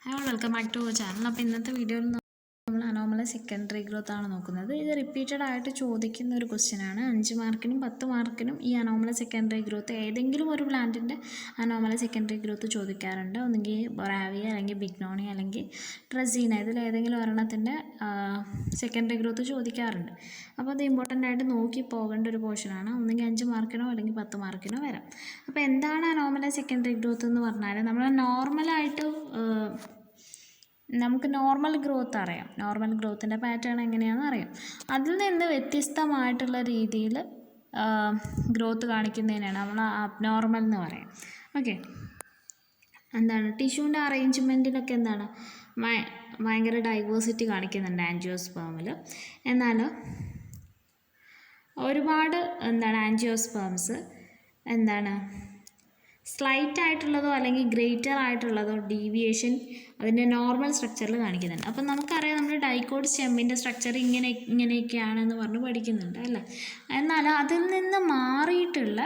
Hello welcome back to channel. അപ്പോൾ ഇന്നത്തെ വീഡിയോയിൽ നമ്മൾ അനോമലസ് സെക്കൻഡറി ഗ്രോത്ത് ആണ് നോക്കുന്നത്. ഇത് റിപ്പീറ്റഡ് ആയിട്ട് ചോദിക്കുന്ന ഒരു ക്വസ്റ്റ്യൻ ആണ്. 5 മാർക്കിനും 10 മാർക്കിനും ഈ അനോമലസ് സെക്കൻഡറി ഗ്രോത്ത് ഏതെങ്കിലും ഒരു പ്ലാന്റിൻ്റെ അനോമലസ് സെക്കൻഡറി ഗ്രോത്ത് ചോദിക്കാറുണ്ട്. ഒന്നുകിൽ ബൊറാവിയ അല്ലെങ്കിൽ ബിഗ്നോണി അല്ലെങ്കിൽ ട്രസീന, ഇതിൽ ഏതെങ്കിലും ഒരെണ്ണത്തിൻ്റെ സെക്കൻഡറി ഗ്രോത്ത് ചോദിക്കാറുണ്ട്. അപ്പോൾ അത് ഇമ്പോർട്ടൻ്റ് ആയിട്ട് നോക്കി പോകേണ്ട ഒരു പോർഷനാണ്. ഒന്നുകിൽ 5 മാർക്കിനോ അല്ലെങ്കിൽ 10 മാർക്കിനോ വരാം. അപ്പോൾ എന്താണ് അനോമലസ് സെക്കൻഡറി ഗ്രോത്ത് എന്ന് പറഞ്ഞാൽ, നമ്മൾ നോർമലായിട്ട് നമുക്ക് നോർമൽ ഗ്രോത്ത് അറിയാം, നോർമൽ ഗ്രോത്തിൻ്റെ പാറ്റേൺ എങ്ങനെയാണെന്ന് അറിയാം. അതിൽ നിന്ന് വ്യത്യസ്തമായിട്ടുള്ള രീതിയിൽ ഗ്രോത്ത് കാണിക്കുന്നതിനാണ് നമ്മൾ അബ്നോർമൽ എന്ന് പറയാം. ഓക്കെ, എന്താണ് ടിഷ്യൂവിൻ്റെ അറേഞ്ച്മെൻറ്റിലൊക്കെ എന്താണ് ഭയങ്കര ഡൈവേഴ്സിറ്റി കാണിക്കുന്നുണ്ട് ആൻജിയോസ്പേമിൽ. എന്നാൽ ഒരുപാട് ആൻജിയോസ്പേംസ് സ്ലൈറ്റ് ആയിട്ടുള്ളതോ അല്ലെങ്കിൽ ഗ്രേറ്റർ ആയിട്ടുള്ളതോ ഡീവിയേഷൻ അതിൻ്റെ നോർമൽ സ്ട്രക്ചറിൽ കാണിക്കുന്നുണ്ട്. അപ്പം നമുക്കറിയാം, നമ്മൾ ഡൈക്കോട്ട് സ്റ്റെമ്മിൻ്റെ സ്ട്രക്ചർ ഇങ്ങനെയൊക്കെയാണെന്ന് പറഞ്ഞ് പഠിക്കുന്നുണ്ട് അല്ലേ. എന്നാൽ അതിൽ നിന്ന് മാറിയിട്ടുള്ള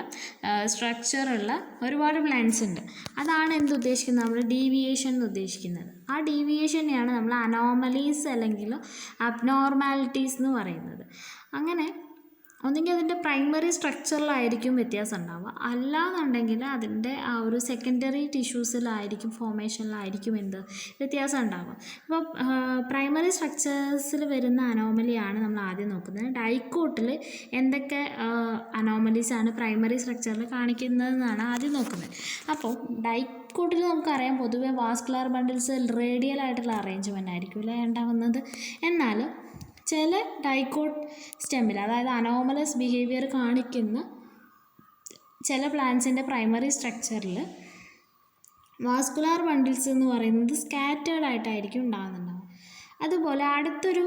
സ്ട്രക്ചറുള്ള ഒരുപാട് പ്ലാന്റ്സ് ഉണ്ട്. അതാണ് ഉദ്ദേശിക്കുന്നത്, നമ്മൾ ഡീവിയേഷൻ എന്ന് ഉദ്ദേശിക്കുന്നത്. ആ ഡീവിയേഷനെയാണ് നമ്മൾ അനോമലീസ് അല്ലെങ്കിൽ അബ്നോർമാലിറ്റീസ് എന്ന് പറയുന്നത്. അങ്ങനെ ഒന്നെങ്കിൽ അതിൻ്റെ പ്രൈമറി സ്ട്രക്ചറിലായിരിക്കും വ്യത്യാസം ഉണ്ടാവുക, അല്ലാന്നുണ്ടെങ്കിൽ അതിൻ്റെ ആ ഒരു സെക്കൻഡറി ടിഷ്യൂസിലായിരിക്കും, ഫോർമേഷനിലായിരിക്കും വ്യത്യാസം ഉണ്ടാവുക. അപ്പോൾ പ്രൈമറി സ്ട്രക്ചേഴ്സിൽ വരുന്ന അനോമലിയാണ് നമ്മൾ ആദ്യം നോക്കുന്നത്. ഡൈക്കോട്ടിൽ എന്തൊക്കെ അനോമലീസാണ് പ്രൈമറി സ്ട്രക്ചറിൽ കാണിക്കുന്നതെന്നാണ് ആദ്യം നോക്കുന്നത്. അപ്പോൾ ഡൈക്കോട്ടിൽ നമുക്കറിയാം, പൊതുവെ വാസ്കുലർ ബണ്ടിൽസ് റേഡിയൽ ആയിട്ടുള്ള അറേഞ്ച്മെൻ്റ് ആയിരിക്കും അല്ലേ ഉണ്ടാകുന്നത്. എന്നാൽ ചില ഡൈക്കോട്ട് സ്റ്റെമ്മിൽ, അതായത് അനോമലസ് ബിഹേവിയർ കാണിക്കുന്ന ചില പ്ലാന്റ്സിൻ്റെ പ്രൈമറി സ്ട്രക്ചറിൽ വാസ്കുലാർ ബണ്ടിൽസ് എന്ന് പറയുന്നത് സ്കാറ്റേർഡ് ആയിട്ടായിരിക്കും ഉണ്ടാകുന്നുണ്ടാവുക. അതുപോലെ അടുത്തൊരു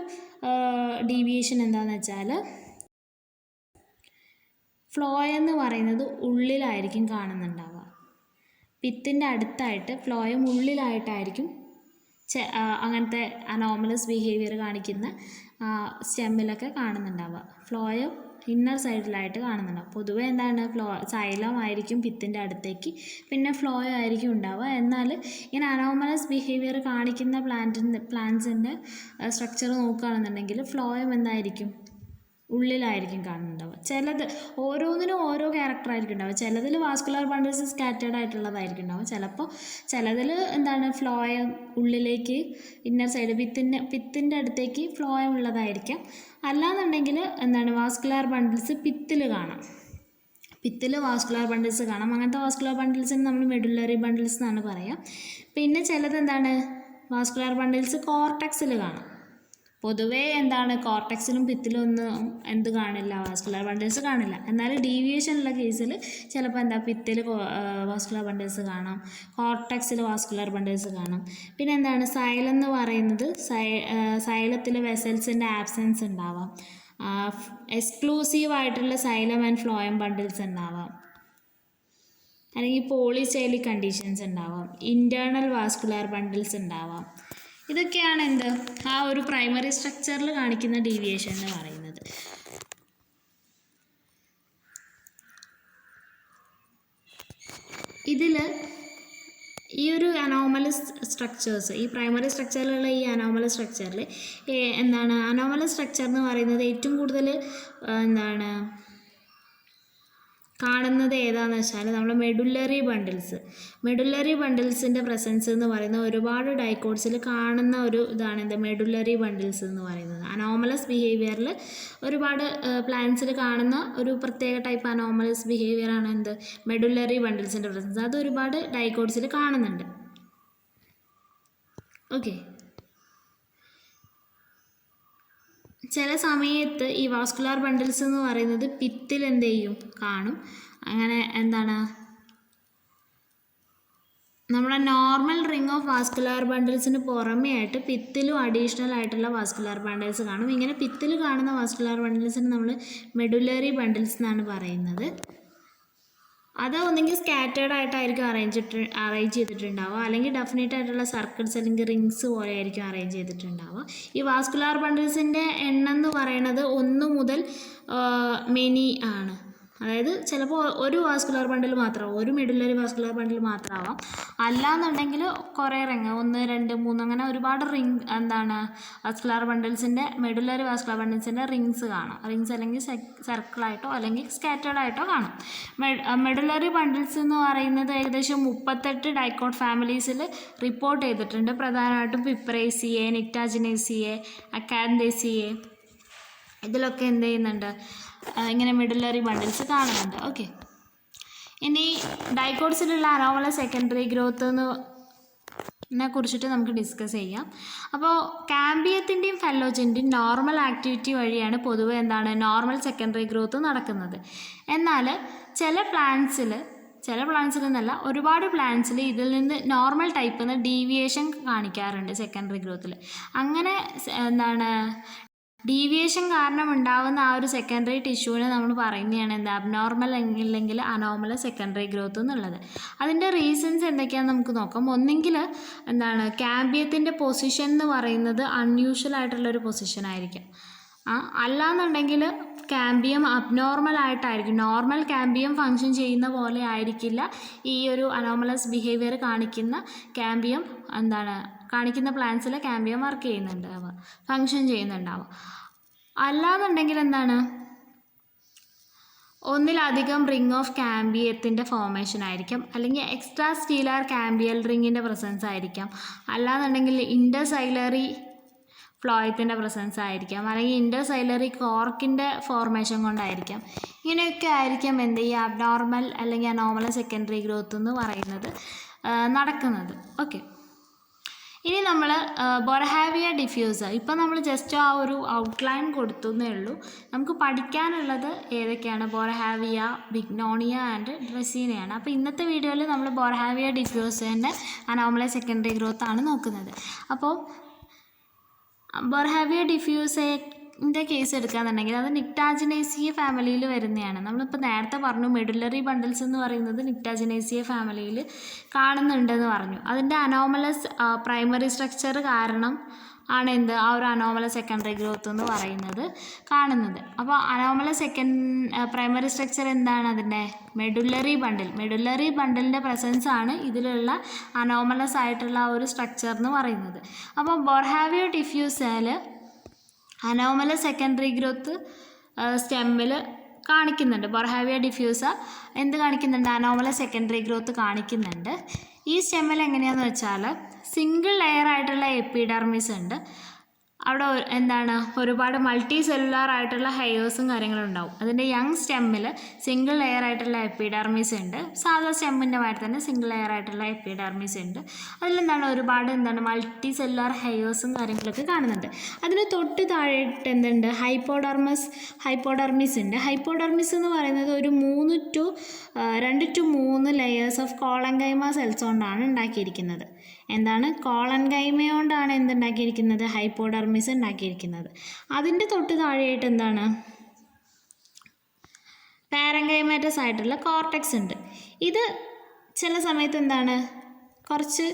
ഡീവിയേഷൻ എന്താണെന്ന് വെച്ചാൽ, ഫ്ലോയം എന്ന് പറയുന്നത് ഉള്ളിലായിരിക്കും കാണുന്നുണ്ടാവുക. പിത്തിൻ്റെ അടുത്തായിട്ട് ഫ്ലോയം ഉള്ളിലായിട്ടായിരിക്കും അങ്ങനത്തെ അനോമലസ് ബിഹേവിയർ കാണിക്കുന്ന സ്റ്റെമ്മിലൊക്കെ കാണുന്നുണ്ടാവുക. ഫ്ലോയം ഇന്നർ സൈഡിലായിട്ട് കാണുന്നുണ്ടാവും. പൊതുവെ സൈലം ആയിരിക്കും പിത്തിൻ്റെ അടുത്തേക്ക്, പിന്നെ ഫ്ലോയം ആയിരിക്കും ഉണ്ടാവുക. എന്നാൽ ഇങ്ങനെ അനോമലസ് ബിഹേവിയർ കാണിക്കുന്ന പ്ലാന്റ്സിൻ്റെ സ്ട്രക്ചർ നോക്കുകയാണെന്നുണ്ടെങ്കിൽ ഫ്ലോയം എന്തായിരിക്കും, ഉള്ളിലായിരിക്കും കാണുന്നുണ്ടാവുക. ചിലത് ഓരോന്നിനും ഓരോ ക്യാരക്ടറായിരിക്കും ഉണ്ടാവുക. ചിലതിൽ വാസ്കുലർ ബണ്ടിൽസ് സ്കാറ്റേർഡ് ആയിട്ടുള്ളതായിരിക്കും ഉണ്ടാവുക. ചിലതിൽ ഫ്ലോയം ഉള്ളിലേക്ക് ഇന്നർ സൈഡ് പിത്തിൻ്റെ അടുത്തേക്ക് ഫ്ലോയം ഉള്ളതായിരിക്കാം. അല്ലാന്നുണ്ടെങ്കിൽ വാസ്കുലർ ബണ്ടിൽസ് പിത്തിൽ കാണാം, പിത്തിൽ വാസ്കുലർ ബണ്ടിൽസ് കാണാം. അങ്ങനത്തെ വാസ്കുലർ ബണ്ടിൽസിന് നമ്മൾ മെഡുലറി ബണ്ടിൽസ് എന്നാണ് പറയുക. പിന്നെ ചിലത് വാസ്കുലർ ബണ്ടിൽസ് കോർട്ടക്സിൽ കാണാം. പൊതുവേ കോർട്ടക്സിലും പിത്തിലും ഒന്നും കാണില്ല, വാസ്കുലർ ബണ്ടിൽസ് കാണില്ല. എന്നാൽ ഡീവിയേഷനുള്ള കേസിൽ ചിലപ്പോൾ പിത്തിൽ വാസ്കുലർ ബണ്ടിൽസ് കാണാം, കോർട്ടക്സിൽ വാസ്കുലർ ബണ്ടിൽസ് കാണാം. പിന്നെ സൈലം എന്ന് പറയുന്നത് സൈലത്തിൽ വെസൽസിൻ്റെ ആബ്സെൻസ് ഉണ്ടാവാം. എക്സ്ക്ലൂസീവായിട്ടുള്ള സൈലം ആൻഡ് ഫ്ലോയം ബണ്ടിൽസ് ഉണ്ടാവാം, അല്ലെങ്കിൽ പോളിസൈലിക് കണ്ടീഷൻസ് ഉണ്ടാവാം, ഇൻറ്റേർണൽ വാസ്കുലർ ബണ്ടിൽസ് ഉണ്ടാവാം. ഇതൊക്കെയാണ് ആ ഒരു പ്രൈമറി സ്ട്രക്ചറിൽ കാണിക്കുന്ന ഡീവിയേഷൻ എന്ന് പറയുന്നത്. ഇതിൽ ഈ ഒരു അനോമലസ് സ്ട്രക്ചേഴ്സ്, ഈ പ്രൈമറി സ്ട്രക്ചറിലുള്ള ഈ അനോമലസ് സ്ട്രക്ചറിൽ അനോമലസ് സ്ട്രക്ചർ എന്ന് പറയുന്നത് ഏറ്റവും കൂടുതൽ കാണുന്നത് ഏതാണെന്ന് വെച്ചാൽ നമ്മൾ മെഡുലറി ബണ്ടിൽസിൻ്റെ പ്രസൻസ് എന്ന് പറയുന്നത് ഒരുപാട് ഡൈക്കോട്സിൽ കാണുന്ന ഒരു ഇതാണ് മെഡുലറി ബണ്ടിൽസ് എന്ന് പറയുന്നത്. അനോമലസ് ബിഹേവിയറിൽ ഒരുപാട് പ്ലാന്റ്സിൽ കാണുന്ന ഒരു പ്രത്യേക ടൈപ്പ് അനോമലസ് ബിഹേവിയറാണ് മെഡുലറി ബണ്ടിൽസിൻ്റെ പ്രസൻസ്. അത് ഒരുപാട് ഡൈക്കോട്സിൽ കാണുന്നുണ്ട്. ഓക്കെ, ചില സമയത്ത് ഈ വാസ്കുലാർ ബണ്ടിൽസ് എന്ന് പറയുന്നത് പിത്തിൽ കാണും. അങ്ങനെ നമ്മുടെ നോർമൽ റിംഗ് ഓഫ് വാസ്കുലാർ ബണ്ടിൽസിന് പുറമേ ആയിട്ട് പിത്തിലും അഡീഷണൽ ആയിട്ടുള്ള വാസ്കുലാർ ബണ്ടിൽസ് കാണും. ഇങ്ങനെ പിത്തിൽ കാണുന്ന വാസ്കുലാർ ബണ്ടിൽസിന് നമ്മൾ മെഡുലറി ബണ്ടിൽസ് എന്നാണ് പറയുന്നത്. അത് ഒന്നെങ്കിൽ സ്കാറ്റേർഡ് ആയിട്ടായിരിക്കും അറേഞ്ച് ചെയ്തിട്ടുണ്ടാവുക, അല്ലെങ്കിൽ ഡെഫിനറ്റ് ആയിട്ടുള്ള സർക്കിൾസ് അല്ലെങ്കിൽ റിങ്സ് പോലെ ആയിരിക്കും അറേഞ്ച് ചെയ്തിട്ടുണ്ടാവുക. ഈ വാസ്കുലാർ ബണ്ടിൽസിൻ്റെ എണ്ണം എന്ന് പറയുന്നത് 1 മുതൽ മെനി ആണ്. അതായത് ചിലപ്പോൾ ഒരു വാസ്കുലർ ബണ്ടിൽ മാത്രമാവും, ഒരു മെഡുലറി വാസ്കുലർ ബണ്ടിൽ മാത്രമാവാം. അല്ലാന്നുണ്ടെങ്കിൽ കുറേ റിങ് 1, 2, 3 അങ്ങനെ ഒരുപാട് റിങ് വാസ്കുലർ ബണ്ടിൽസിൻ്റെ മെഡുലറി വാസ്കുലർ ബണ്ടിൽസിൻ്റെ റിങ്സ് കാണാം. റിങ്സ് അല്ലെങ്കിൽ സർക്കിളായിട്ടോ അല്ലെങ്കിൽ സ്കാറ്റേർഡ് ആയിട്ടോ കാണാം. മെഡുലറി ബണ്ടിൽസ് എന്ന് പറയുന്നത് ഏകദേശം 38 ഡൈക്കോട്ട് ഫാമിലീസിൽ റിപ്പോർട്ട് ചെയ്തിട്ടുണ്ട്. പ്രധാനമായിട്ടും പിപ്രേസിയെ, നിക്ടാജിനേസിയെ, അക്കാന്തേസിയെ ഇതിലൊക്കെ എന്ത് ചെയ്യുന്നുണ്ട്, ഇങ്ങനെ മെഡുലറി ബണ്ടിൽസ് കാണുന്നുണ്ട്. ഓക്കെ, ഇനി ഡൈക്കോട്സിലുള്ള അനോമലസ് സെക്കൻഡറി ഗ്രോത്ത് കുറിച്ചിട്ട് നമുക്ക് ഡിസ്കസ് ചെയ്യാം. അപ്പോൾ കാമ്പിയത്തിൻ്റെയും ഫെല്ലോജൻ്റെയും നോർമൽ ആക്ടിവിറ്റി വഴിയാണ് പൊതുവെ നോർമൽ സെക്കൻഡറി ഗ്രോത്ത് നടക്കുന്നത്. എന്നാൽ ചില പ്ലാന്റ്സിൽ എന്നല്ല, ഒരുപാട് പ്ലാന്റ്സിൽ ഇതിൽ നിന്ന് നോർമൽ ടൈപ്പിൽ നിന്ന് ഡീവിയേഷൻ കാണിക്കാറുണ്ട് സെക്കൻഡറി ഗ്രോത്തിൽ. അങ്ങനെ ഡീവിയേഷൻ കാരണം ഉണ്ടാകുന്ന ആ ഒരു സെക്കൻഡറി ടിഷ്യൂവിനെ നമ്മൾ പറയുന്നതാണ് അബ്നോർമൽ അല്ലെങ്കിൽ അനോമലസ് സെക്കൻഡറി ഗ്രോത്ത് എന്നുള്ളത്. അതിൻ്റെ റീസൺസ് എന്തൊക്കെയാണെന്ന് നമുക്ക് നോക്കാം. ഒന്നെങ്കിൽ കാമ്പിയത്തിൻ്റെ പൊസിഷൻ എന്ന് പറയുന്നത് അൺയൂഷ്വൽ ആയിട്ടുള്ളൊരു പൊസിഷൻ ആയിരിക്കും. അല്ലാന്നുണ്ടെങ്കിൽ കാമ്പിയം അബ്നോർമൽ ആയിട്ടായിരിക്കും. നോർമൽ കാമ്പിയം ഫങ്ഷൻ ചെയ്യുന്ന പോലെ ആയിരിക്കില്ല ഈ ഒരു അനോമലസ് ബിഹേവിയർ കാണിക്കുന്ന കാമ്പിയം കാണിക്കുന്ന പ്ലാന്റ്സിൽ കാമ്പിയം വർക്ക് ചെയ്യുന്നുണ്ടാവുക, ഫങ്ഷൻ ചെയ്യുന്നുണ്ടാവുക. അല്ലാന്നുണ്ടെങ്കിൽ ഒന്നിലധികം റിംഗ് ഓഫ് കാമ്പിയത്തിൻ്റെ ഫോർമേഷൻ ആയിരിക്കും, അല്ലെങ്കിൽ എക്സ്ട്രാ സ്റ്റീലാർ കാമ്പിയൽ റിങ്ങിൻ്റെ പ്രസൻസ് ആയിരിക്കാം, അല്ലാന്നുണ്ടെങ്കിൽ ഇൻ്റർസൈലറി ഫ്ലോയത്തിൻ്റെ പ്രസൻസ് ആയിരിക്കാം, അല്ലെങ്കിൽ ഇൻ്റർസൈലറി കോർക്കിൻ്റെ ഫോർമേഷൻ കൊണ്ടായിരിക്കാം. ഇങ്ങനെയൊക്കെ ആയിരിക്കും ഈ അബ്നോർമൽ അല്ലെങ്കിൽ അനോമലസ് സെക്കൻഡറി ഗ്രോത്ത് എന്ന് പറയുന്നത് നടക്കുന്നത്. ഓക്കെ, ഇനി നമ്മൾ ബൊറഹാവിയ ഡിഫ്യൂസ, ഇപ്പം നമ്മൾ ജസ്റ്റ് ആ ഒരു ഔട്ട്ലൈൻ കൊടുത്തുന്നേ ഉള്ളൂ. നമുക്ക് പഠിക്കാനുള്ളത് ഏതൊക്കെയാണ്? ബൊറഹാവിയ, ബിഗ്നോണിയ ആൻഡ് ഡ്രസീനയാണ്. അപ്പോൾ ഇന്നത്തെ വീഡിയോയിൽ നമ്മൾ ബൊറഹാവിയ ഡിഫ്യൂസേൻ്റെ അനോമലസ് സെക്കൻഡറി ഗ്രോത്ത് ആണ് നോക്കുന്നത്. അപ്പോൾ ബൊറഹാവിയ ഡിഫ്യൂസേൻ്റെ കേസ് എടുക്കുകയാണെന്നുണ്ടെങ്കിൽ അത് നിക്ടാജിനേസിയ ഫാമിലിയിൽ വരുന്നതാണ്. നമ്മളിപ്പോൾ നേരത്തെ പറഞ്ഞു മെഡുലറി ബണ്ടിൽസ് എന്ന് പറയുന്നത് നിക്ടാജിനേസിയ ഫാമിലിയിൽ കാണുന്നുണ്ടെന്ന് പറഞ്ഞു. അതിൻ്റെ അനോമലസ് പ്രൈമറി സ്ട്രക്ചർ കാരണം ആണ് ആ ഒരു അനോമലസ് സെക്കൻഡറി ഗ്രോത്ത് എന്ന് പറയുന്നത് കാണുന്നത്. അപ്പോൾ അനോമലസ് പ്രൈമറി സ്ട്രക്ചർ എന്താണ്? അതിൻ്റെ മെഡുലറി ബണ്ടിലിൻ്റെ പ്രസൻസ് ആണ് ഇതിലുള്ള അനോമലസ് ആയിട്ടുള്ള ആ ഒരു സ്ട്രക്ചർ എന്ന് പറയുന്നത്. അപ്പോൾ ബൊറഹാവിയ ഡിഫ്യൂസയിൽ അനോമലസ് സെക്കൻഡറി ഗ്രോത്ത് സ്റ്റെമ്മിൽ കാണിക്കുന്നുണ്ട്. ബൊറഹാവിയ ഡിഫ്യൂസ കാണിക്കുന്നുണ്ട്? അനോമലസ് സെക്കൻഡറി ഗ്രോത്ത് കാണിക്കുന്നുണ്ട്. ഈ സ്റ്റെമ്മിൽ എങ്ങനെയാണെന്ന് വെച്ചാൽ സിംഗിൾ ലെയർ ആയിട്ടുള്ള എപ്പിഡെർമിസ് ഉണ്ട്. അവിടെ ഒരുപാട് മൾട്ടി സെല്ലുലാർ ആയിട്ടുള്ള ഹെയേഴ്സും കാര്യങ്ങളും ഉണ്ടാവും. അതിൻ്റെ യങ് സ്റ്റെമ്മിൽ സിംഗിൾ ലെയർ ആയിട്ടുള്ള എപ്പിഡെർമിസ് ഉണ്ട്. സാധാ സ്റ്റെമ്മിൻ്റെ മാതിരി തന്നെ സിംഗിൾ ലെയർ ആയിട്ടുള്ള എപ്പിഡെർമിസ് ഉണ്ട്. അതിൽ ഒരുപാട് മൾട്ടി സെല്ലുലാർ ഹെയേഴ്സും കാര്യങ്ങളൊക്കെ കാണുന്നുണ്ട്. അതിന് തൊട്ട് താഴെയായിട്ട് ഹൈപ്പോഡെർമിസ് ഉണ്ട്. ഹൈപ്പോഡെർമിസ് എന്ന് പറയുന്നത് ഒരു 2 to 3 ലെയേഴ്സ് ഓഫ് കോളൻകൈമ സെൽസ് കൊണ്ടാണ് ഉണ്ടാക്കിയിരിക്കുന്നത്. കോളൻകൈമ കൊണ്ടാണ് എന്തുണ്ടാക്കിയിരിക്കുന്നത്? ഹൈപ്പോഡെർമിസ് ഉണ്ടാക്കിയിരിക്കുന്നത്. അതിൻ്റെ തൊട്ട് താഴെയായിട്ട് പാരങ്കൈമാറ്റസ് ആയിട്ടുള്ള കോർട്ടെക്സ് ഉണ്ട്. ഇത് ചില സമയത്ത് കുറച്ച്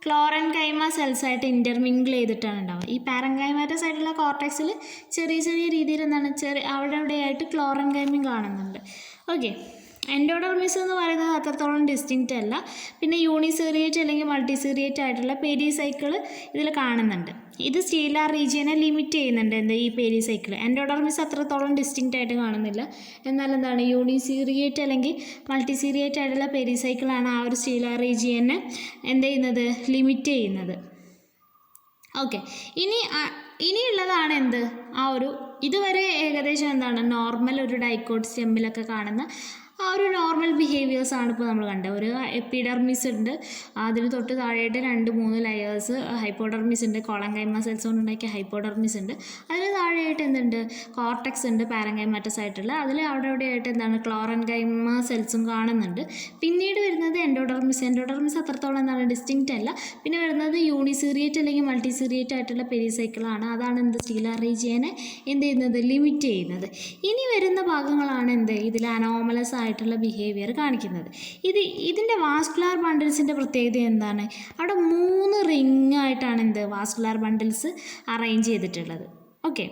ക്ലോറൻകൈമ സെൽസായിട്ട് ഇൻ്റർമിങ്കിൾ ചെയ്തിട്ടാണ് ഉണ്ടാവുക. ഈ പാരങ്കൈമാറ്റസ് ആയിട്ടുള്ള കോർട്ടെക്സിൽ ചെറിയ രീതിയിൽ അവിടെ അവിടെയായിട്ട് ക്ലോറൻകൈമയും കാണുന്നുണ്ട്. ഓക്കെ, എൻഡോഡെർമിസ് എന്ന് പറയുന്നത് അത്രത്തോളം ഡിസ്റ്റിങ്ക്റ്റ് അല്ല. പിന്നെ യൂണിസീറിയേറ്റ് അല്ലെങ്കിൽ മൾട്ടിസീറിയേറ്റ് ആയിട്ടുള്ള പെരിസൈക്കിൾ ഇതിൽ കാണുന്നുണ്ട്. ഇത് സ്റ്റീലാർ റീജിയനെ ലിമിറ്റ് ചെയ്യുന്നുണ്ട് ഈ പെരിസൈക്കിൾ. എൻഡോഡെർമിസ് അത്രത്തോളം ഡിസ്റ്റിങ്ക്റ്റ് ആയിട്ട് കാണുന്നില്ല. എന്നാൽ യൂണിസീറിയേറ്റ് അല്ലെങ്കിൽ മൾട്ടിസീറിയേറ്റ് ആയിട്ടുള്ള പെരിസൈക്കിളാണ് ആ ഒരു സ്റ്റീലാർ റീജിയനെ ലിമിറ്റ് ചെയ്യുന്നത്. ഓക്കെ, ഇനിയുള്ളതാണ് ആ ഒരു ഇതുവരെ ഏകദേശം നോർമൽ ഒരു ഡൈക്കോട്ട് സ്റ്റെമ്മിലൊക്കെ കാണുന്ന ആ ഒരു നോർമൽ ബിഹേവിയേഴ്സാണ് ഇപ്പോൾ നമ്മൾ കണ്ടത്. ഒരു എപ്പിഡെർമിസ് ഉണ്ട്, അതിന് തൊട്ട് താഴെയായിട്ട് 2-3 ലെയേഴ്സ് ഹൈപ്പോഡെർമിസ് ഉണ്ട്. കോളൻകൈമ സെൽസ് കൊണ്ട് ഉണ്ടാക്കിയ ഹൈപ്പോഡെർമിസ് ഉണ്ട്. അതിന് താഴെയായിട്ട് കോർട്ടെക്സ് ഉണ്ട്, പാരങ്കൈമാറ്റസ് ആയിട്ടുള്ള. അതിൽ അവിടെയായിട്ട് ക്ലോറൻകൈമ സെൽസും കാണുന്നുണ്ട്. പിന്നീട് വരുന്നത് എൻഡോഡെർമിസ് അത്രത്തോളം ഡിസ്റ്റിങ്ക്റ്റ് അല്ല. പിന്നെ വരുന്നത് യൂണിസീറിയേറ്റ് അല്ലെങ്കിൽ മൾട്ടിസീറിയേറ്റ് ആയിട്ടുള്ള പെരിസൈക്കിളാണ്. അതാണ് സ്റ്റീലാർ റീജിയനെ ലിമിറ്റ് ചെയ്യുന്നത്. ഇനി വരുന്ന ഭാഗങ്ങളാണ് ഇതിൽ അനോമലസ് ആയിട്ടുള്ള ബിഹേവിയർ കാണിക്കുന്നത്. ഇതിൻ്റെ വാസ്കുലാർ ബണ്ടിൽസിൻ്റെ പ്രത്യേകത എന്താണ്? അവിടെ 3 റിങ് ആയിട്ടാണ് വാസ്കുലാർ ബണ്ടിൽസ് അറേഞ്ച് ചെയ്തിട്ടുള്ളത്. ഓക്കെ,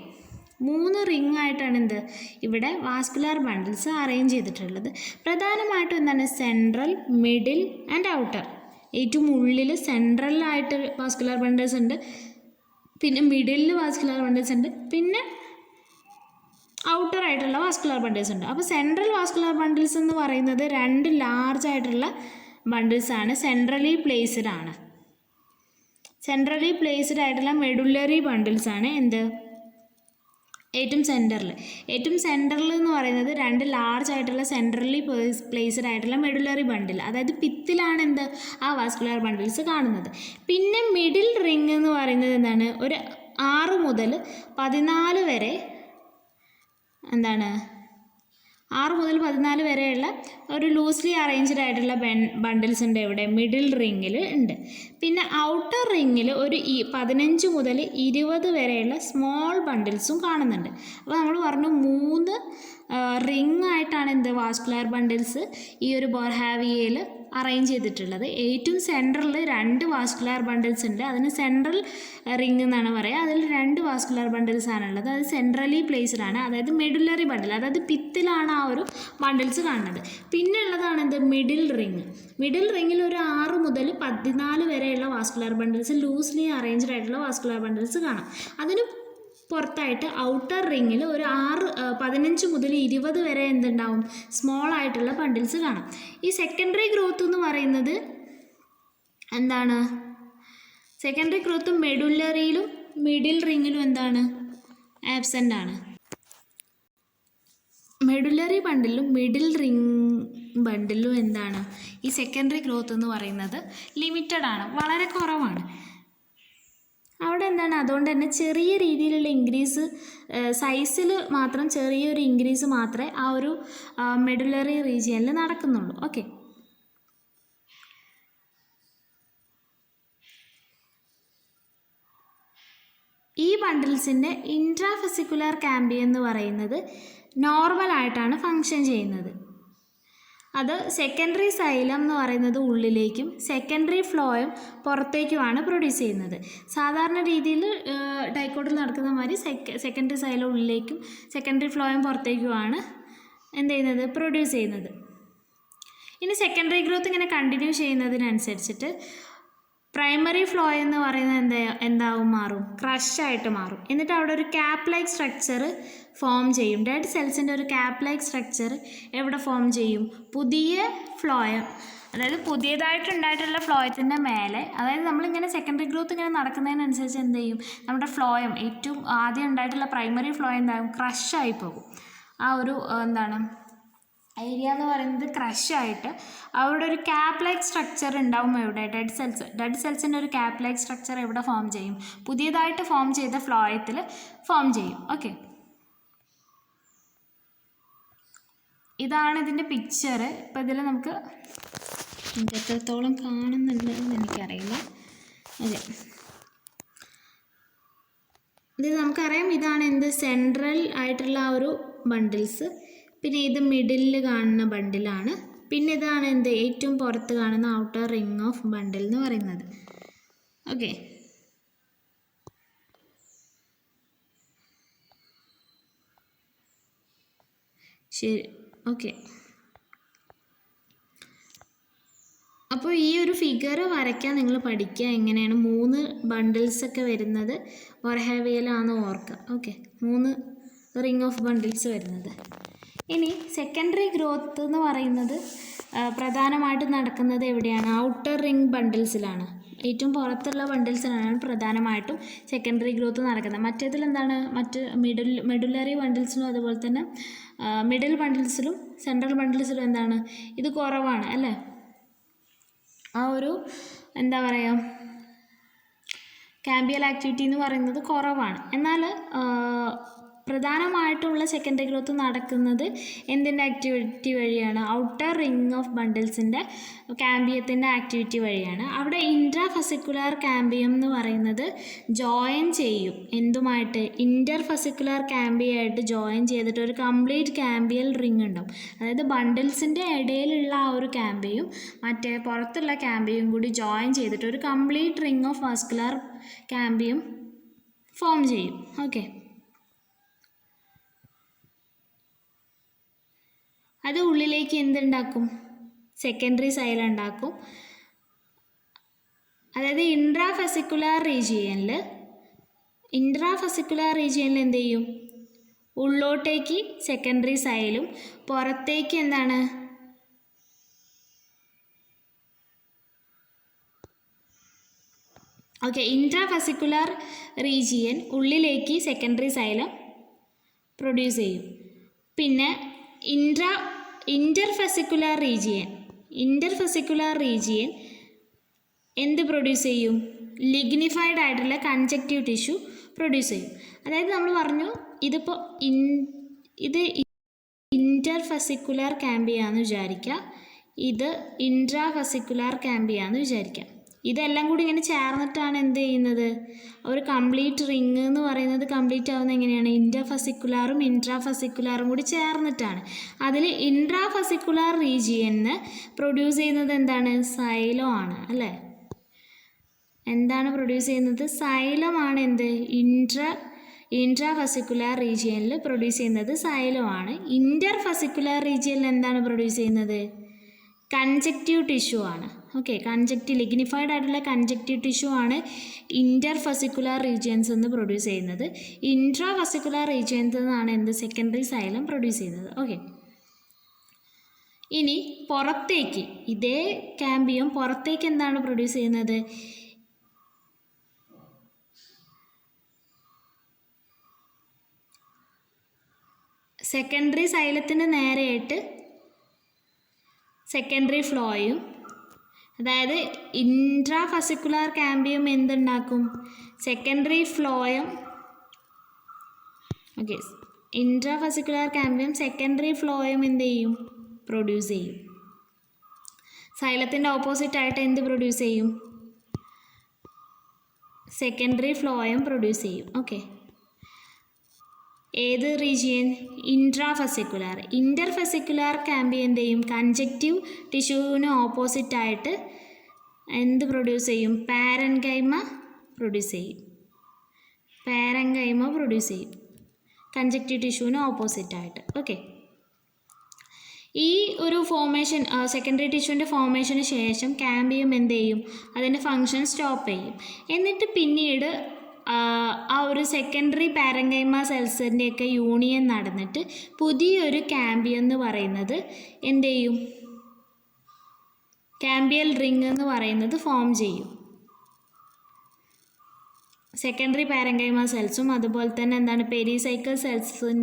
3 റിങ് ആയിട്ടാണ് എന്ത് ഇവിടെ വാസ്കുലാർ ബണ്ടിൽസ് അറേഞ്ച് ചെയ്തിട്ടുള്ളത്. പ്രധാനമായിട്ടും എന്താണ് സെൻട്രൽ, മിഡിൽ ആൻഡ് ഔട്ടർ. ഏറ്റവും ഉള്ളിൽ സെൻട്രലായിട്ട് വാസ്കുലാർ ബണ്ടിൽസ് ഉണ്ട്, പിന്നെ മിഡിലിൽ വാസ്കുലാർ ബണ്ടിൽസ് ഉണ്ട്, പിന്നെ ഔട്ടർ ആയിട്ടുള്ള വാസ്കുലാർ ബണ്ടിൽസ് ഉണ്ട്. അപ്പോൾ സെൻട്രൽ വാസ്കുലാർ ബണ്ടിൽസ് എന്ന് പറയുന്നത് 2 ലാർജ് ആയിട്ടുള്ള ബണ്ടിൽസ് ആണ്, സെൻട്രലി പ്ലേസ്ഡ് ആണ്. സെൻട്രലി പ്ലേസ്ഡ് ആയിട്ടുള്ള മെഡുലറി ബണ്ടിൽസ് ആണ് എന്ത് ഏറ്റവും സെൻറ്ററിൽ എന്ന് പറയുന്നത് 2 ലാർജ് ആയിട്ടുള്ള സെൻട്രലി പ്ലേസ്ഡ് ആയിട്ടുള്ള മെഡുലറി ബണ്ടിൽ, അതായത് പിത്തിലാണ് എന്ത് ആ വാസ്കുലാർ ബണ്ടിൽസ് കാണുന്നത്. പിന്നെ മിഡിൽ റിങ് എന്ന് പറയുന്നത് എന്താണ്, ഒരു 6 മുതൽ 14 വരെ എന്താണ് 6 മുതൽ 14 വരെയുള്ള ഒരു ലൂസ്ലി അറേഞ്ച്ഡ് ആയിട്ടുള്ള ബണ്ടിൽസ് ഉണ്ട് ഇവിടെ മിഡിൽ റിങ്ങിൽ ഉണ്ട്. പിന്നെ ഔട്ടർ റിങ്ങിൽ ഒരു 15 മുതൽ 20 വരെയുള്ള സ്മോൾ ബണ്ടിൽസും കാണുന്നുണ്ട്. അപ്പോൾ നമ്മൾ പറഞ്ഞു 3 റിങ് ആയിട്ടാണ് എന്ത് വാസ്കുലാർ ബണ്ടിൽസ് ഈ ഒരു ബൊർഹാവിയയിൽ അറേഞ്ച് ചെയ്തിട്ടുള്ളത്. ഏറ്റവും സെൻട്രലിൽ 2 വാസ്കുലാർ ബണ്ടിൽസ് ഉണ്ട്, അതിന് സെൻട്രൽ റിങ് എന്നാണ് പറയുക. അതിൽ 2 വാസ്കുലാർ ബണ്ടിൽസ് ആണുള്ളത്, അത് സെൻട്രലി പ്ലേസ്ഡ് ആണ്, അതായത് മെഡുലറി ബണ്ടിൽ, അതായത് പിത്തിലാണ് ആ ഒരു ബണ്ടിൽസ് കാണുന്നത്. പിന്നെ ഉള്ളതാണ് എന്ത് മിഡിൽ റിങ്. മിഡിൽ റിങ്ങിൽ ഒരു 6 മുതൽ 14 വരെയുള്ള വാസ്കുലാർ ബണ്ടിൽസ് ലൂസ്ലി അറേഞ്ച്ഡ് ആയിട്ടുള്ള വാസ്കുലാർ ബണ്ടിൽസ് കാണാം. അതിന് പുറത്തായിട്ട് ഔട്ടർ റിങ്ങിൽ ഒരു 15 മുതൽ 20 വരെ എന്തുണ്ടാവും സ്മോൾ ആയിട്ടുള്ള ബണ്ടിൽസ് കാണാം. ഈ സെക്കൻഡറി ഗ്രോത്ത് എന്ന് പറയുന്നത് എന്താണ്, സെക്കൻഡറി ഗ്രോത്ത് മെഡുലറിയിലും മിഡിൽ റിങ്ങിലും എന്താണ് ആബ്സെൻ്റ് ആണ്. മെഡുലറി ബണ്ടിലും മിഡിൽ റിങ് ബണ്ടിലും എന്താണ് ഈ സെക്കൻഡറി ഗ്രോത്ത് എന്ന് പറയുന്നത് ലിമിറ്റഡ് ആണ്, വളരെ കുറവാണ്. അവിടെ എന്താണ്, അതുകൊണ്ട് തന്നെ ചെറിയ രീതിയിലുള്ള ഇൻക്രീസ്, സൈസിൽ മാത്രം ചെറിയൊരു ഇൻക്രീസ് മാത്രമേ ആ ഒരു മെഡുലറി റീജിയനിൽ നടക്കുന്നുള്ളൂ. ഓക്കെ, ഈ ബണ്ടിൽസിൻ്റെ ഇൻട്രാഫെസിക്കുലർ ക്യാമ്പിയം എന്ന് പറയുന്നത് നോർമലായിട്ടാണ് ഫങ്ഷൻ ചെയ്യുന്നത്. അത് സെക്കൻഡറി സൈലം എന്ന് പറയുന്നത് ഉള്ളിലേക്കും സെക്കൻഡറി ഫ്ലോയും പുറത്തേക്കുമാണ് പ്രൊഡ്യൂസ് ചെയ്യുന്നത്. സാധാരണ രീതിയിൽ ഡൈക്കോട്ടിൽ നടക്കുന്ന മാതിരി സെക്കൻഡറി സൈലം ഉള്ളിലേക്കും സെക്കൻഡറി ഫ്ലോയും പുറത്തേക്കുമാണ് എന്ത് ചെയ്യുന്നത് പ്രൊഡ്യൂസ് ചെയ്യുന്നത്. ഇനി സെക്കൻഡറി ഗ്രോത്ത് ഇങ്ങനെ കണ്ടിന്യൂ ചെയ്യുന്നതിനനുസരിച്ചിട്ട് പ്രൈമറി ഫ്ലോ എന്ന് പറയുന്നത് എന്താവും മാറും, ക്രഷായിട്ട് മാറും. എന്നിട്ട് അവിടെ ഒരു ക്യാപ്പ് ലൈക്ക് സ്ട്രക്ചർ ഫോം ചെയ്യും. ഡെഡ് സെൽസിൻ്റെ ഒരു ക്യാപ്പ് ലൈക്ക് സ്ട്രക്ചർ എവിടെ ഫോം ചെയ്യും, പുതിയ ഫ്ലോയം, അതായത് പുതിയതായിട്ടുണ്ടായിട്ടുള്ള ഫ്ലോയത്തിൻ്റെ മേലെ, അതായത് നമ്മളിങ്ങനെ സെക്കൻഡറി ഗ്രോത്ത് ഇങ്ങനെ നടക്കുന്നതിനനുസരിച്ച് എന്ത് ചെയ്യും, നമ്മുടെ ഫ്ലോയം ഏറ്റവും ആദ്യം ഉണ്ടായിട്ടുള്ള പ്രൈമറി ഫ്ലോയം എന്താകും, ക്രഷായി പോകും. ആ ഒരു എന്താണ് ഏരിയ എന്ന് പറയുന്നത് ക്രഷായിട്ട് അവിടെ ഒരു ക്യാപ്പ് ലൈക്ക് സ്ട്രക്ചർ ഉണ്ടാവും. എവിടെ, ഡെഡ് സെൽസിൻ്റെ ഒരു ക്യാപ്പ് ലൈക്ക് സ്ട്രക്ചർ എവിടെ ഫോം ചെയ്യും, പുതിയതായിട്ട് ഫോം ചെയ്ത ഫ്ലോയത്തിൽ ഫോം ചെയ്യും. ഓക്കെ, ഇതാണ് ഇതിൻ്റെ പിക്ചർ. ഇപ്പോൾ ഇതിൽ നമുക്ക് എത്രത്തോളം കാണുന്നുണ്ട് എന്ന് എനിക്കറിയില്ല. അതെ, ഇത് നമുക്കറിയാം, ഇതാണ് എന്ത് സെൻട്രൽ ആയിട്ടുള്ള ആ ഒരു ബണ്ടിൽസ്. പിന്നെ ഇത് മിഡിലിൽ കാണുന്ന ബണ്ടിലാണ്. പിന്നെ ഇതാണ് എന്ത് ഏറ്റവും പുറത്ത് കാണുന്ന ഔട്ടർ റിങ് ഓഫ് ബണ്ടിൽ എന്ന് പറയുന്നത്. ഓക്കെ, ശരി. ഓക്കെ, അപ്പോൾ ഈ ഒരു ഫിഗർ വരയ്ക്കാൻ നിങ്ങൾ പഠിക്കുക എങ്ങനെയാണ് 3 ബണ്ടിൽസൊക്കെ വരുന്നത് ബൊർഹാവിയയിലാണെന്ന് ഓർക്കുക. ഓക്കെ, 3 റിങ് ഓഫ് ബണ്ടിൽസ് വരുന്നത്. ഇനി സെക്കൻഡറി ഗ്രോത്ത് എന്ന് പറയുന്നത് പ്രധാനമായിട്ടും നടക്കുന്നത് എവിടെയാണ്, ഔട്ടർ റിങ് ബണ്ടിൽസിലാണ്. ഏറ്റവും പുറത്തുള്ള ബണ്ടിൽസിലാണ് പ്രധാനമായിട്ടും സെക്കൻഡറി ഗ്രോത്ത് നടക്കുന്നത്. മറ്റേതിൽ എന്താണ്, മറ്റ് മെഡുലറി ബണ്ടിൽസിലും അതുപോലെ തന്നെ മിഡിൽ ബണ്ടിൽസിലും സെൻട്രൽ ബണ്ടിൽസിലും എന്താണ് ഇത് കുറവാണ് അല്ലേ. ആ ഒരു എന്താ പറയുക, ക്യാമ്പിയൽ ആക്ടിവിറ്റി എന്ന് പറയുന്നത് കുറവാണ്. എന്നാൽ പ്രധാനമായിട്ടുള്ള സെക്കൻഡറി ഗ്രോത്ത് നടക്കുന്നത് എന്തിൻ്റെ ആക്ടിവിറ്റി വഴിയാണ്, ഔട്ടർ റിങ് ഓഫ് ബണ്ടിൽസിൻ്റെ ക്യാമ്പിയത്തിൻ്റെ ആക്ടിവിറ്റി വഴിയാണ്. അവിടെ ഇൻട്രാഫെസിക്കുലർ ക്യാമ്പിയം എന്ന് പറയുന്നത് ജോയിൻ ചെയ്യും എന്തുമായിട്ട്, ഇൻ്റർഫെസിക്കുലർ ക്യാമ്പിയായിട്ട് ജോയിൻ ചെയ്തിട്ട് ഒരു കംപ്ലീറ്റ് ക്യാമ്പിയൽ റിങ് ഉണ്ടാവും. അതായത് ബണ്ടിൽസിൻ്റെ ഇടയിലുള്ള ആ ഒരു ക്യാമ്പിയും മറ്റേ പുറത്തുള്ള ക്യാമ്പിയും കൂടി ജോയിൻ ചെയ്തിട്ട് ഒരു complete ring of vascular cambium form ചെയ്യും. ഓക്കെ, അത് ഉള്ളിലേക്ക് എന്തുണ്ടാക്കും? സെക്കൻഡറി സൈലം ഉണ്ടാക്കും. അതായത് ഇൻട്രാഫെസിക്കുലാർ റീജിയനിൽ എന്ത് ചെയ്യും? ഉള്ളോട്ടേക്ക് സെക്കൻഡറി സൈലും പുറത്തേക്ക് എന്താണ്? ഓക്കെ, ഇൻട്രാഫെസിക്കുലാർ റീജിയൻ ഉള്ളിലേക്ക് സെക്കൻഡറി സൈലം പ്രൊഡ്യൂസ് ചെയ്യും. പിന്നെ ഇൻ്റർഫെസിക്കുലാർ റീജിയൻ എന്ത് പ്രൊഡ്യൂസ് ചെയ്യും? ലിഗ്നിഫൈഡ് ആയിട്ടുള്ള കൺജക്റ്റീവ് ടിഷ്യൂ പ്രൊഡ്യൂസ് ചെയ്യും. അതായത് നമ്മൾ പറഞ്ഞു ഇത് ഇൻ്റർഫെസിക്കുലാർ ക്യാമ്പിയാന്ന് വിചാരിക്കുക, ഇത് ഇൻട്രാഫെസിക്കുലാർ ക്യാമ്പിയാന്ന് വിചാരിക്കുക. ഇതെല്ലാം കൂടി ഇങ്ങനെ ചേർന്നിട്ടാണ് എന്ത് ചെയ്യുന്നത്? ഒരു കംപ്ലീറ്റ് റിങ് എന്ന് പറയുന്നത് കംപ്ലീറ്റ് ആവുന്നത് എങ്ങനെയാണ്? ഇൻ്റർഫെസിക്കുലാറും ഇൻട്രാഫെസിക്കുലാറും കൂടി ചേർന്നിട്ടാണ്. അതിൽ ഇൻട്രാഫെസിക്കുലാർ റീജിയന് പ്രൊഡ്യൂസ് ചെയ്യുന്നത് എന്താണ്? സൈലം ആണ് അല്ലേ? എന്താണ് പ്രൊഡ്യൂസ് ചെയ്യുന്നത്? സൈലമാണ്. എന്ത്? ഇൻട്രാഫെസിക്കുലാർ റീജിയനിൽ പ്രൊഡ്യൂസ് ചെയ്യുന്നത് സൈലമാണ്. ഇൻ്റർഫെസിക്കുലാർ റീജിയനിൽ എന്താണ് പ്രൊഡ്യൂസ് ചെയ്യുന്നത്? കൺജക്റ്റീവ് ടിഷ്യൂ ആണ്. ഓക്കെ, ലിഗ്നിഫൈഡ് ആയിട്ടുള്ള കൺജക്റ്റീവ് ടിഷ്യൂ ആണ് ഇൻ്റർഫെസിക്കുലാർ റീജിയൻസ് എന്ന് പ്രൊഡ്യൂസ് ചെയ്യുന്നത്. ഇൻട്രാഫെസിക്കുലാർ റീജിയൻസ് എന്നാണ് എന്ത്? സെക്കൻഡറി സൈലം പ്രൊഡ്യൂസ് ചെയ്യുന്നത്. ഓക്കെ, ഇനി പുറത്തേക്ക് ഇതേ ക്യാമ്പിയം പുറത്തേക്ക് എന്താണ് പ്രൊഡ്യൂസ് ചെയ്യുന്നത്? സെക്കൻഡറി സൈലത്തിന് നേരെയായിട്ട് സെക്കൻഡറി ഫ്ലോയും, അതായത് ഇൻട്രാഫെസിക്കുലാർ ക്യാമ്പിയം എന്തുണ്ടാക്കും? Secondary phloem. Okay, intrafascicular cambium secondary phloem എന്ത് ചെയ്യും? പ്രൊഡ്യൂസ് ചെയ്യും. സൈലത്തിൻ്റെ ഓപ്പോസിറ്റായിട്ട് എന്ത് പ്രൊഡ്യൂസ് ചെയ്യും? സെക്കൻഡറി ഫ്ലോയും പ്രൊഡ്യൂസ് ചെയ്യും. ഓക്കെ, ഏത് റീജിയൻ? ഇൻട്രാഫെസിക്കുലാർ. ഇൻ്റർഫെസിക്കുലാർ ക്യാമ്പിയം എന്ത് ചെയ്യും? കൺജക്റ്റീവ് ടിഷ്യൂവിന് ഓപ്പോസിറ്റായിട്ട് എന്ത് പ്രൊഡ്യൂസ് ചെയ്യും? പാരൻകൈമ പ്രൊഡ്യൂസ് ചെയ്യും. കൺജക്റ്റീവ് ടിഷ്യൂവിന് ഓപ്പോസിറ്റായിട്ട്. ഓക്കെ, ഈ ഒരു ഫോർമേഷൻ സെക്കൻഡറി ടിഷ്യൂവിൻ്റെ ഫോർമേഷന് ശേഷം ക്യാമ്പിയം എന്ത് ചെയ്യും? അതിൻ്റെ ഫങ്ഷൻ സ്റ്റോപ്പ് ചെയ്യും. എന്നിട്ട് പിന്നീട് ആ ഒരു സെക്കൻഡറി പാരൻകൈമ സെൽസിൻ്റെയൊക്കെ യൂണിയൻ നടന്നിട്ട് പുതിയൊരു ക്യാമ്പിയം എന്ന് പറയുന്നത് എന്ത് ചെയ്യും? ക്യാമ്പിയൽ റിങ് എന്ന് പറയുന്നത് ഫോം ചെയ്യും. സെക്കൻഡറി പാരൻകൈമ സെൽസും അതുപോലെ തന്നെ എന്താണ് പെരിസൈക്കിൾ സെൽസും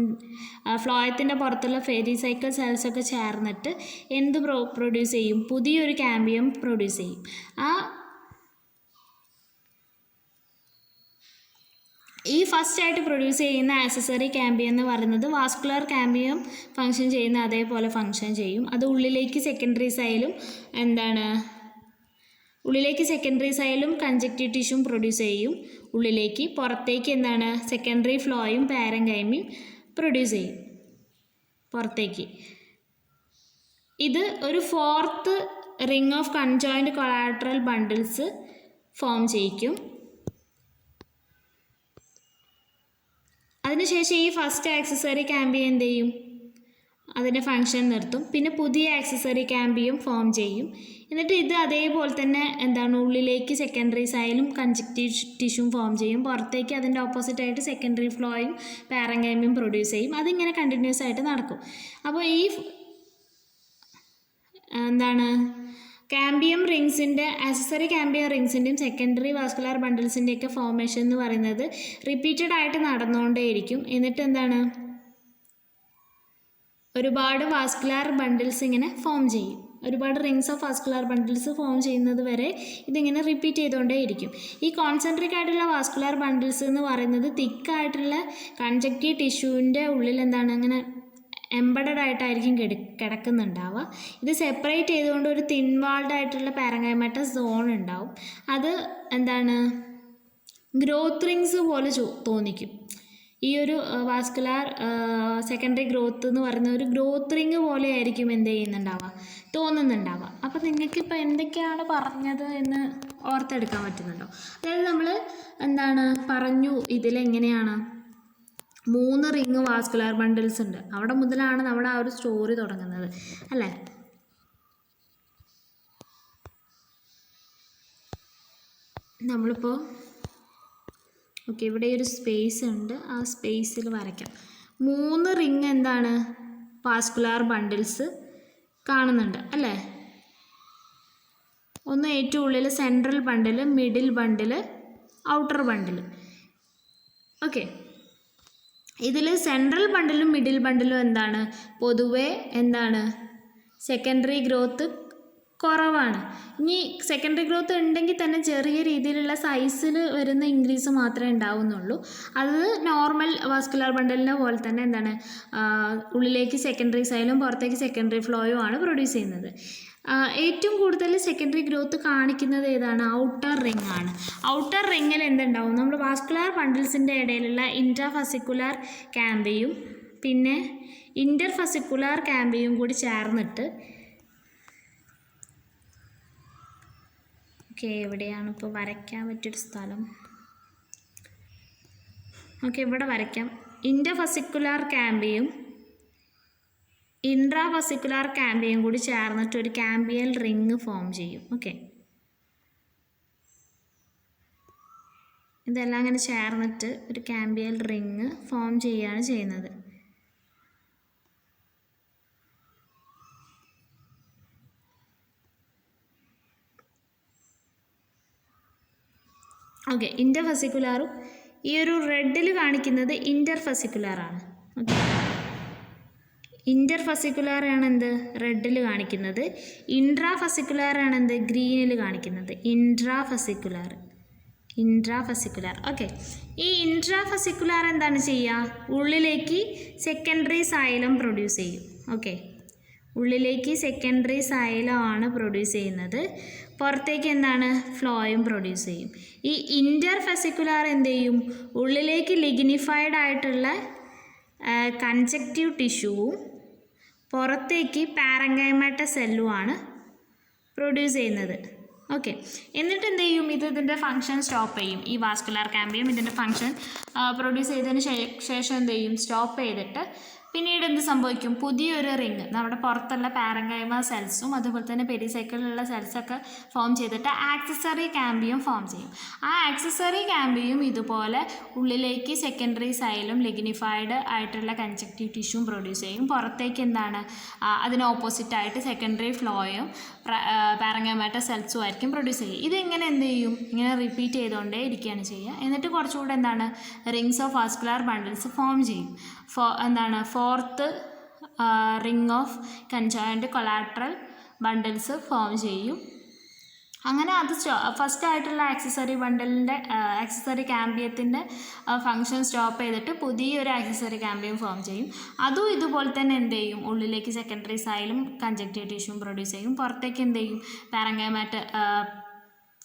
ഫ്ലോയത്തിൻ്റെ പുറത്തുള്ള പെരിസൈക്കിൾ സെൽസൊക്കെ ചേർന്നിട്ട് എന്ത് പ്രൊഡ്യൂസ് ചെയ്യും? പുതിയൊരു ക്യാമ്പിയം പ്രൊഡ്യൂസ് ചെയ്യും. ഈ ഫസ്റ്റായിട്ട് പ്രൊഡ്യൂസ് ചെയ്യുന്ന ആക്സസറി ക്യാമ്പിയം എന്ന് പറയുന്നത് വാസ്കുലർ ക്യാമ്പിയം ഫങ്ഷൻ ചെയ്യുന്ന അതേപോലെ ഫങ്ഷൻ ചെയ്യും. അത് ഉള്ളിലേക്ക് സെക്കൻഡറി സൈലും കൺജക്റ്റീവ് ടിഷ്യൂം പ്രൊഡ്യൂസ് ചെയ്യും. ഉള്ളിലേക്ക് പുറത്തേക്ക് എന്താണ്? സെക്കൻഡറി ഫ്ലോയും പാരൻകൈമയും പ്രൊഡ്യൂസ് ചെയ്യും പുറത്തേക്ക്. ഇത് ഒരു fourth ring of conjoint collateral bundles form ചെയ്യിക്കും. അതിനുശേഷം ഈ ഫസ്റ്റ് ആക്സസറി ക്യാമ്പിയം എന്ത് ചെയ്യും? അതിൻ്റെ ഫങ്ഷൻ നിർത്തും. പിന്നെ പുതിയ ആക്സസറി ക്യാമ്പിയം ഫോം ചെയ്യും. എന്നിട്ട് ഇത് അതേപോലെ തന്നെ എന്താണ്? ഉള്ളിലേക്ക് സെക്കൻഡറി സൈലും കൺജക്റ്റീവ് ടിഷ്യൂം ഫോം ചെയ്യും. പുറത്തേക്ക് അതിൻ്റെ ഓപ്പോസിറ്റായിട്ട് സെക്കൻഡറി ഫ്ലോയും പാരൻകൈമയും പ്രൊഡ്യൂസ് ചെയ്യും. അതിങ്ങനെ കണ്ടിന്യൂസ് ആയിട്ട് നടക്കും. അപ്പോൾ ഈ എന്താണ്? ക്യാമ്പിയം റിങ്സിൻ്റെ ആക്സസറി ക്യാമ്പിയം റിങ്സിൻ്റെയും സെക്കൻഡറി വാസ്കുലർ ബണ്ടിൽസിൻ്റെയൊക്കെ ഫോർമേഷൻ എന്ന് പറയുന്നത് റിപ്പീറ്റഡ് ആയിട്ട് നടന്നുകൊണ്ടേയിരിക്കും. എന്നിട്ട് എന്താണ്? ഒരുപാട് വാസ്കുലർ ബണ്ടിൽസ് ഇങ്ങനെ ഫോം ചെയ്യും. ഒരുപാട് rings of vascular bundles form ചെയ്യുന്നത് വരെ ഇതിങ്ങനെ റിപ്പീറ്റ് ചെയ്തുകൊണ്ടേയിരിക്കും. ഈ കോൺസെൻട്രിക് ആയിട്ടുള്ള വാസ്കുലർ ബണ്ടിൽസ് എന്ന് പറയുന്നത് തിക്കായിട്ടുള്ള കൺജക്റ്റീവ് ടിഷ്യൂവിൻ്റെ ഉള്ളിൽ എന്താണ്? അങ്ങനെ എംബഡഡ് ആയിട്ടായിരിക്കും കിടക്കുന്നുണ്ടാവുക. ഇത് സെപ്പറേറ്റ് ചെയ്തുകൊണ്ട് ഒരു തിൻ വാൾഡ് ആയിട്ടുള്ള പാരൻകൈമാറ്റസ് സോൺ ഉണ്ടാവും. അത് എന്താണ്? ഗ്രോത്ത് റിങ്സ് പോലെ തോന്നിക്കും. ഈ ഒരു വാസ്കുലർ സെക്കൻഡറി ഗ്രോത്ത് എന്ന് പറയുന്ന ഒരു ഗ്രോത്ത് റിങ് പോലെ ആയിരിക്കും എന്ത് തോന്നുന്നുണ്ടാവുക. അപ്പോൾ നിങ്ങൾക്കിപ്പോൾ എന്തൊക്കെയാണ് പറഞ്ഞത് എന്ന് ഓർത്തെടുക്കാൻ പറ്റുന്നുണ്ടോ? അതായത് നമ്മൾ എന്താണ് പറഞ്ഞു? ഇതിലെങ്ങനെയാണ് 3 റിങ് വാസ്കുലർ ബണ്ടിൽസ് ഉണ്ട്. അവിടെ മുതലാണ് നമ്മുടെ ആ ഒരു സ്റ്റോറി തുടങ്ങുന്നത് അല്ലേ. നമ്മളിപ്പോൾ ഓക്കെ, ഇവിടെ ഒരു സ്പേസ് ഉണ്ട്, ആ സ്പേസിൽ വരയ്ക്കാം. 3 റിങ് എന്താണ് വാസ്കുലർ ബണ്ടിൽസ് കാണുന്നുണ്ട് അല്ലേ. ഒന്ന് ഏറ്റവും ഉള്ളിൽ സെൻട്രൽ ബണ്ടിൽ, മിഡിൽ ബണ്ടിൽ, ഔട്ടർ ബണ്ടിൽ. ഓക്കെ, ഇതിൽ സെൻട്രൽ ബണ്ടിലും മിഡിൽ ബണ്ടിലും എന്താണ് പൊതുവേ എന്താണ് സെക്കൻഡറി ഗ്രോത്ത് കുറവാണ്. ഇനി സെക്കൻഡറി ഗ്രോത്ത് ഉണ്ടെങ്കിൽ തന്നെ ചെറിയ രീതിയിലുള്ള സൈസിൽ വരുന്ന ഇൻക്രീസ് മാത്രമേ ഉണ്ടാവുന്നുള്ളൂ. അത് നോർമൽ വാസ്കുലർ ബണ്ടലിനെ പോലെ തന്നെ എന്താണ് ഉള്ളിലേക്ക് സെക്കൻഡറി സൈലും പുറത്തേക്ക് സെക്കൻഡറി ഫ്ലോയും ആണ് പ്രൊഡ്യൂസ് ചെയ്യുന്നത്. ഏറ്റവും കൂടുതൽ സെക്കൻഡറി ഗ്രോത്ത് കാണിക്കുന്നത് ഏതാണ്? ഔട്ടർ റിംഗ് ആണ്. ഔട്ടർ റിങ്ങിൽ എന്തുണ്ടാവും? നമ്മുടെ വാസ്കുലർ ബണ്ടിൽസിൻ്റെ ഇടയിലുള്ള ഇൻട്രാഫസിക്കുലർ ക്യാമ്പിയും പിന്നെ ഇൻ്റർഫസിക്കുലർ ക്യാമ്പിയും കൂടി ചേർന്നിട്ട് ഓക്കെ, എവിടെയാണ് ഇപ്പോൾ വരയ്ക്കാൻ പറ്റിയൊരു സ്ഥലം? ഓക്കെ, ഇവിടെ വരയ്ക്കാം. ഇൻ്റർഫസിക്കുലർ ക്യാമ്പിയും ഇൻട്രാഫസിക്കുലർ ക്യാമ്പിയും കൂടി ചേർന്നിട്ട് ഒരു ക്യാമ്പിയൽ റിങ് ഫോം ചെയ്യും. ഓക്കെ, ഇതെല്ലാം അങ്ങനെ ചേർന്നിട്ട് ഒരു ക്യാമ്പിയൽ റിങ് ഫോം ചെയ്യുകയാണ് ചെയ്യുന്നത്. ഓക്കെ, ഇൻ്റർഫസിക്കുലറും ഈ ഒരു റെഡിൽ കാണിക്കുന്നത് ഇൻ്റർഫസിക്കുലറാണ്. ഓക്കെ, ഇൻ്റർഫസിക്കുലർ ആണ് എന്ത് റെഡിൽ കാണിക്കുന്നത്, ഇൻട്രാഫസിക്കുലർ ആണ് എന്ത് ഗ്രീനിൽ കാണിക്കുന്നത്. ഇൻട്രാഫസിക്കുലർ. ഓക്കെ, ഈ ഇൻട്രാഫസിക്കുലർ എന്താണ് ചെയ്യുക? ഉള്ളിലേക്ക് സെക്കൻഡറി സൈലം പ്രൊഡ്യൂസ് ചെയ്യും. ഓക്കെ, ഉള്ളിലേക്ക് സെക്കൻഡറി സൈലം ആണ് പ്രൊഡ്യൂസ് ചെയ്യുന്നത്, പുറത്തേക്ക് എന്താണ് ഫ്ലോയും പ്രൊഡ്യൂസ് ചെയ്യും. ഈ ഇൻ്റർഫസിക്കുലർ എന്ത് ചെയ്യും? ഉള്ളിലേക്ക് ലിഗ്നിഫൈഡ് ആയിട്ടുള്ള കൺജക്റ്റീവ് ടിഷ്യൂവും പുറത്തേക്ക് പാരങ്കൈമാറ്റ സെല്ലുമാണ് പ്രൊഡ്യൂസ് ചെയ്യുന്നത്. ഓക്കെ, എന്നിട്ട് എന്ത് ചെയ്യും? ഇതിൻ്റെ ഫങ്ഷൻ സ്റ്റോപ്പ് ചെയ്യും. ഈ വാസ്കുലർ ക്യാമ്പിയം ഇതിൻ്റെ ഫങ്ഷൻ പ്രൊഡ്യൂസ് ചെയ്തതിന് ശേഷം എന്ത് ചെയ്യും? സ്റ്റോപ്പ് ചെയ്തിട്ട് പിന്നീട് എന്ത് സംഭവിക്കും? പുതിയൊരു റിങ് നമ്മുടെ പുറത്തുള്ള പാരങ്കൈമ സെൽസും അതുപോലെ തന്നെ പെരിസൈക്കിളിലുള്ള സെൽസൊക്കെ ഫോം ചെയ്തിട്ട് ആക്സസറി ക്യാമ്പിയം ഫോം ചെയ്യും. ആ ആക്സസറി ക്യാമ്പിയം ഇതുപോലെ ഉള്ളിലേക്ക് സെക്കൻഡറി സൈലും ലിഗ്നിഫൈഡ് ആയിട്ടുള്ള കൺജക്റ്റീവ് ടിഷ്യൂം പ്രൊഡ്യൂസ് ചെയ്യും. പുറത്തേക്ക് എന്താണ് അതിന് ഓപ്പോസിറ്റായിട്ട് സെക്കൻഡറി ഫ്ലോയും പാരങ്കൈമാറ്റ സെൽസും ആയിരിക്കും പ്രൊഡ്യൂസ് ചെയ്യുക. ഇതിങ്ങനെ എന്ത് ചെയ്യും? ഇങ്ങനെ റിപ്പീറ്റ് ചെയ്തുകൊണ്ടേ ഇരിക്കുകയാണ് ചെയ്യുക. എന്നിട്ട് കുറച്ചുകൂടെ എന്താണ് rings of vascular bundles form ചെയ്യും. എന്താണ് fourth ring of conjoint collateral bundles form ചെയ്യും. അങ്ങനെ അത് ഫസ്റ്റ് ആയിട്ടുള്ള ആക്സസറി ബണ്ടിലിൻ്റെ ആക്സസറി ക്യാമ്പിയത്തിൻ്റെ ഫങ്ഷൻ സ്റ്റോപ്പ് ചെയ്തിട്ട് പുതിയൊരു ആക്സസറി ക്യാമ്പിയം ഫോം ചെയ്യും. അതും ഇതുപോലെ തന്നെ എന്ത് ചെയ്യും? ഉള്ളിലേക്ക് സെക്കൻഡറി സൈലും കൺജക്റ്റീവ് ടിഷ്യൂം പ്രൊഡ്യൂസ് ചെയ്യും. പുറത്തേക്ക് എന്ത് ചെയ്യും? പാരങ്കൈമാറ്റ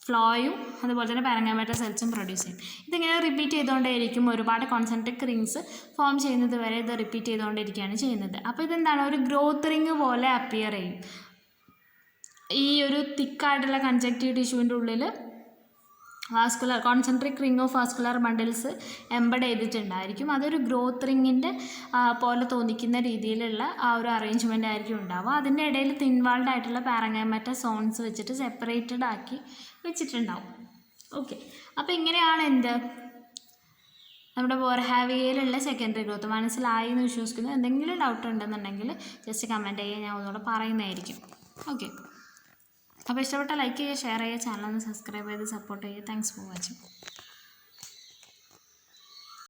ഫ്ലോയും അതുപോലെ തന്നെ പാരങ്കൈമാറ്റ സെൽസും പ്രൊഡ്യൂസ് ചെയ്യും. ഇതിങ്ങനെ റിപ്പീറ്റ് ചെയ്തുകൊണ്ടേയിരിക്കും. ഒരുപാട് കോൺസെൻട്രിക് റിങ്സ് ഫോം ചെയ്യുന്നത് വരെ ഇത് റിപ്പീറ്റ് ചെയ്തുകൊണ്ടിരിക്കുകയാണ് ചെയ്യുന്നത്. അപ്പോൾ ഇതെന്താണ്? ഒരു ഗ്രോത്ത് റിങ് പോലെ അപ്പിയർ ചെയ്യും. ഈ ഒരു തിക്കായിട്ടുള്ള കൺജക്റ്റീവ് ടിഷ്യൂവിൻ്റെ ഉള്ളിൽ concentric ring of vascular bundles embed ചെയ്തിട്ടുണ്ടായിരിക്കും. അതൊരു ഗ്രോത്ത് റിങ്ങിൻ്റെ പോലെ തോന്നിക്കുന്ന രീതിയിലുള്ള ആ ഒരു അറേഞ്ച്മെൻ്റ് ആയിരിക്കും ഉണ്ടാവുക. അതിൻ്റെ ഇടയിൽ തിൻവാൾഡ് ആയിട്ടുള്ള പാരങ്കൈമാറ്റ സോൺസ് വെച്ചിട്ട് സെപ്പറേറ്റഡ് ആക്കി വെച്ചിട്ടുണ്ടാവും. ഓക്കെ, അപ്പോൾ ഇങ്ങനെയാണ് എന്ത് നമ്മുടെ ബോർഹാവിയയിലുള്ള സെക്കൻഡറി ഗ്രോത്ത്. മനസ്സിലായി എന്ന് വിശ്വസിക്കുന്നു. എന്തെങ്കിലും ഡൗട്ട് ഉണ്ടെന്നുണ്ടെങ്കിൽ ജസ്റ്റ് കമൻറ്റ് ചെയ്യുക, ഞാൻ ഒന്നുകൂടെ പറയുന്നതായിരിക്കും. ഓക്കെ, അപ്പോൾ ഇഷ്ടപ്പെട്ട ലൈക്ക് ചെയ്യുക, ഷെയർ ചെയ്യുക, ചാനൽ ഒന്ന് സബ്സ്ക്രൈബ് ചെയ്ത് സപ്പോർട്ട് ചെയ്യുക. Thanks for watching.